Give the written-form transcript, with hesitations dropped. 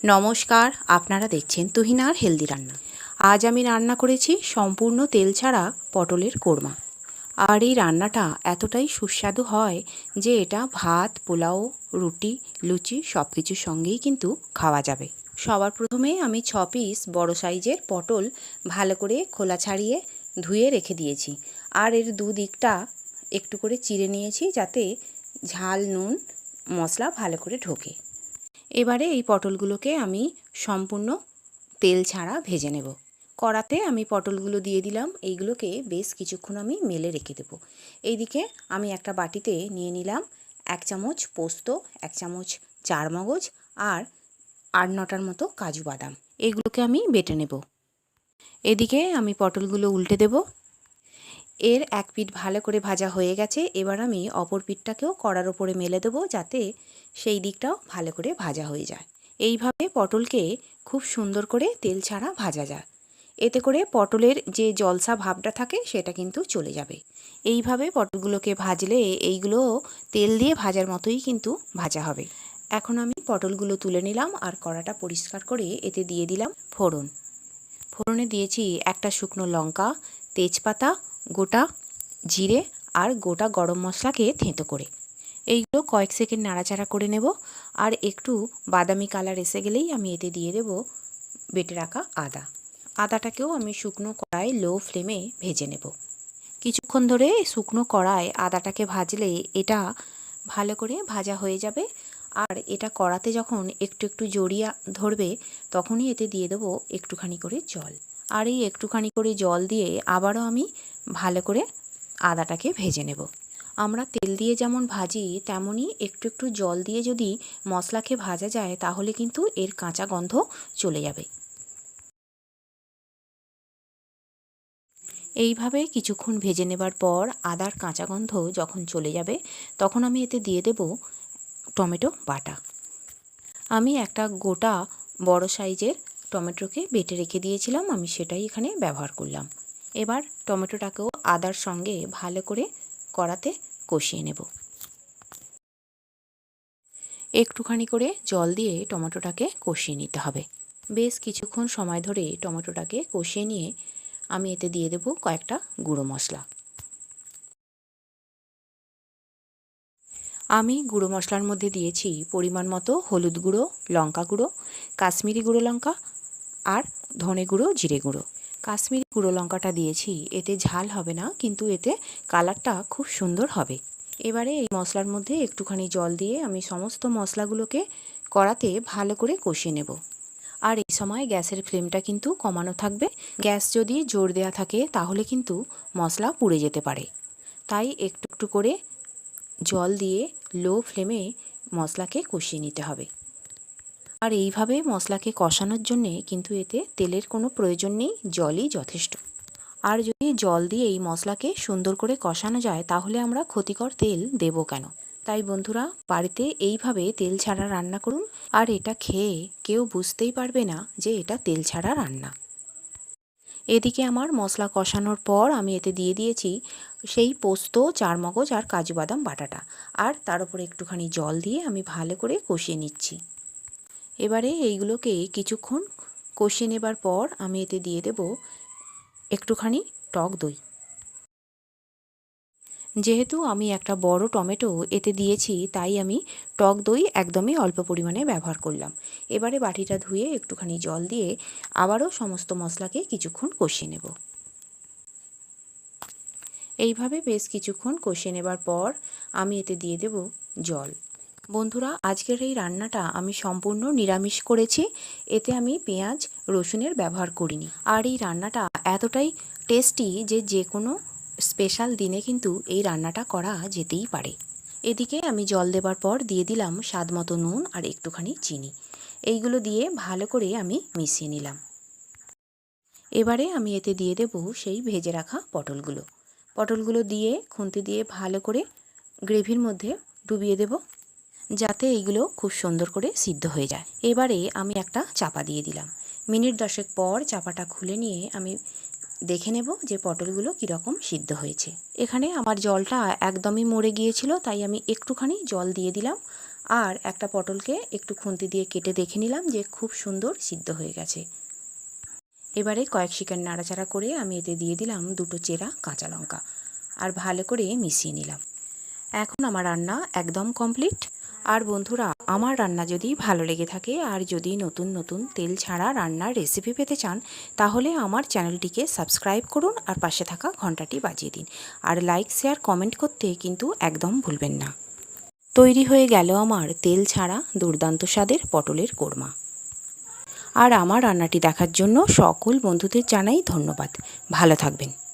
নমস্কার, আপনারা দেখছেন তুহিনার হেলদি রান্না। আজ আমি রান্না করেছি সম্পূর্ণ তেল ছাড়া পটলের কোরমা। আর এই রান্নাটা এতটাই সুস্বাদু হয় যে এটা ভাত, পোলাও, রুটি, লুচি সব কিছুর সঙ্গেই কিন্তু খাওয়া যাবে। সবার প্রথমে আমি 6 পিস বড় সাইজের পটল ভালো করে খোলা ছাড়িয়ে ধুয়ে রেখে দিয়েছি। আর এর দুদিকটা একটু করে চিড়ে নিয়েছি যাতে ঝাল, নুন, মশলা ভালো করে ঢোকে। এবারে এই পটলগুলোকে আমি সম্পূর্ণ তেল ছাড়া ভেজে নেব। কড়াতে আমি পটলগুলো দিয়ে দিলাম, এইগুলোকে বেশ কিছুক্ষণ আমি মেলে রেখে দেব। এইদিকে আমি একটা বাটিতে নিয়ে নিলাম 1 চামচ পোস্ত, 1 চামচ চারমগজ আর 8-9টার মতো কাজু বাদাম। এগুলোকে আমি বেটে নেব। এদিকে আমি পটলগুলো উল্টে দেব। এর এক পিঠ ভালো করে ভাজা হয়ে গেছে। এবার আমি অপর পিঠটাকেও কড়ার ওপরে মেলে দেবো যাতে সেই দিকটাও ভালো করে ভাজা হয়ে যায়। এইভাবে পটলকে খুব সুন্দর করে তেল ছাড়া ভাজা যায়। এতে করে পটলের যে জলসা ভাবটা থাকে সেটা কিন্তু চলে যাবে। এইভাবে পটলগুলোকে ভাজলে এইগুলো তেল দিয়ে ভাজার মতোই কিন্তু ভাজা হবে। এখন আমি পটলগুলো তুলে নিলাম আর কড়াটা পরিষ্কার করে এতে দিয়ে দিলাম ফোড়ন। ফোড়নে দিয়েছি একটা শুকনো লঙ্কা, তেজপাতা, গোটা জিরে আর গোটা গরম মশলাকে থেঁতো করে। এইগুলো কয়েক সেকেন্ড নাড়াচাড়া করে নেব। আর একটু বাদামি কালার এসে গেলেই আমি এতে দিয়ে দেব বেটে রাখা আদা। আদাটাকেও আমি শুকনো কড়ায় লো ফ্লেমে ভেজে নেব। কিছুক্ষণ ধরে শুকনো কড়ায় আদাটাকে ভাজলে এটা ভালো করে ভাজা হয়ে যাবে। আর এটা কড়াতে যখন একটু একটু জড়িয়ে ধরবে তখনই এতে দিয়ে দেবো একটুখানি করে জল। আর এই একটুখানি করে জল দিয়ে আবারও আমি ভালো করে আদাটাকে ভেজে নেব। আমরা তেল দিয়ে যেমন ভাজি তেমনই একটু একটু জল দিয়ে যদি মশলাকে ভাজা যায় তাহলে কিন্তু এর কাঁচা গন্ধ চলে যাবে। এইভাবে কিছুক্ষণ ভেজে নেবার পর আদার কাঁচা গন্ধ যখন চলে যাবে তখন আমি এতে দিয়ে দেব টমেটো বাটা। আমি একটা গোটা বড় সাইজের টমেটোকে বেটে রেখে দিয়েছিলাম, আমি সেটাই এখানে ব্যবহার করলাম। এবার টমেটোটাকেও আদার সঙ্গে ভালো করে কড়াতে কষিয়ে নেব। একটুখানি করে জল দিয়ে টমেটোটাকে কষিয়ে নিতে হবে। বেশ কিছুক্ষণ সময় ধরে টমেটোটাকে কষিয়ে নিয়ে আমি এতে দিয়ে দেব কয়েকটা গুঁড়ো মশলা। আমি গুঁড়ো মশলার মধ্যে দিয়েছি পরিমাণ মতো হলুদ গুঁড়ো, লঙ্কা গুঁড়ো, কাশ্মীরি গুঁড়ো লঙ্কা আর ধনে গুঁড়ো, জিরে গুঁড়ো। কাশ্মীরি গুঁড়ো লঙ্কাটা দিয়েছি, এতে ঝাল হবে না কিন্তু এতে কালারটা খুব সুন্দর হবে। এবারে এই মশলার মধ্যে একটুখানি জল দিয়ে আমি সমস্ত মশলাগুলোকে কড়াতে ভালো করে কষিয়ে নেব। আর এই সময় গ্যাসের ফ্লেমটা কিন্তু কমানো থাকবে। গ্যাস যদি জোর দেওয়া থাকে তাহলে কিন্তু মশলা পুড়ে যেতে পারে। তাই একটু একটু করে জল দিয়ে লো ফ্লেমে মশলাকে কষিয়ে নিতে হবে। আর এইভাবে মশলাকে কষানোর জন্যে কিন্তু এতে তেলের কোনো প্রয়োজন নেই, জলই যথেষ্ট। আর যদি জল দিয়ে এই মশলাকে সুন্দর করে কষানো যায় তাহলে আমরা ক্ষতিকর তেল দেবো কেন। তাই বন্ধুরা বাড়িতে এইভাবে তেল ছাড়া রান্না করুন, আর এটা খেয়ে কেউ বুঝতেই পারবে না যে এটা তেল ছাড়া রান্না। এদিকে আমার মশলা কষানোর পর আমি এতে দিয়ে দিয়েছি সেই পোস্ত, চারমগজ আর কাজু বাদাম বাটাটা। আর তার উপরে একটুখানি জল দিয়ে আমি ভালো করে কষিয়ে নিচ্ছি। এবারে এইগুলোকে কিছুক্ষণ কষিয়ে নেবার পর আমি এতে দিয়ে দেব একটুখানি টক দই। যেহেতু আমি একটা বড় টমেটো এতে দিয়েছি তাই আমি টক দই একদমই অল্প পরিমাণে ব্যবহার করলাম। এবারে বাটিটা ধুয়ে একটুখানি জল দিয়ে আবারও সমস্ত মশলাকে কিছুক্ষণ কষিয়ে নেব। এইভাবে বেশ কিছুক্ষণ কষিয়ে নেবার পর আমি এতে দিয়ে দেব জল। বন্ধুরা আজকের এই রান্নাটা আমি সম্পূর্ণ নিরামিষ করেছি, এতে আমি পেঁয়াজ রসুনের ব্যবহার করিনি। আর এই রান্নাটা এতটাই টেস্টি যে যে কোনো স্পেশাল দিনে কিন্তু এই রান্নাটা করা যেতেই পারে। এদিকে আমি জল দেবার পর দিয়ে দিলাম স্বাদ মতো নুন আর একটুখানি চিনি। এইগুলো দিয়ে ভালো করে আমি মিশিয়ে নিলাম। এবারে আমি এতে দিয়ে দেব সেই ভেজে রাখা পটলগুলো। পটলগুলো দিয়ে খুন্তি দিয়ে ভালো করে গ্রেভির মধ্যে ডুবিয়ে দেব যাতে এইগুলো খুব সুন্দর করে সিদ্ধ হয়ে যায়। এবারে আমি একটা চাপা দিয়ে দিলাম। মিনিট 10 পর চাপাটা খুলে নিয়ে আমি দেখে নেব যে পটলগুলো কীরকম সিদ্ধ হয়েছে। এখানে আমার জলটা একদমই মরে গিয়েছিল তাই আমি একটুখানি জল দিয়ে দিলাম আর একটা পটলকে একটু খুন্তি দিয়ে কেটে দেখে নিলাম যে খুব সুন্দর সিদ্ধ হয়ে গেছে। এবারে কয়েক সেকেন্ড নাড়াচাড়া করে আমি এতে দিয়ে দিলাম দুটো চেরা কাঁচা লঙ্কা আর ভালো করে মিশিয়ে নিলাম। এখন আমার রান্না একদম কমপ্লিট। আর বন্ধুরা, আমার রান্না যদি ভালো লেগে থাকে আর যদি নতুন নতুন তেল ছাড়া রান্নার রেসিপি পেতে চান, তাহলে আমার চ্যানেলটিকে সাবস্ক্রাইব করুন আর পাশে থাকা ঘন্টাটি বাজিয়ে দিন। আর লাইক, শেয়ার, কমেন্ট করতে কিন্তু একদম ভুলবেন না। তৈরি হয়ে গেল আমার তেল ছাড়া দুর্দান্ত স্বাদের পটলের কোরমা। আর আমার রান্নাটি দেখার জন্য সকল বন্ধুদের জানাই ধন্যবাদ। ভালো থাকবেন।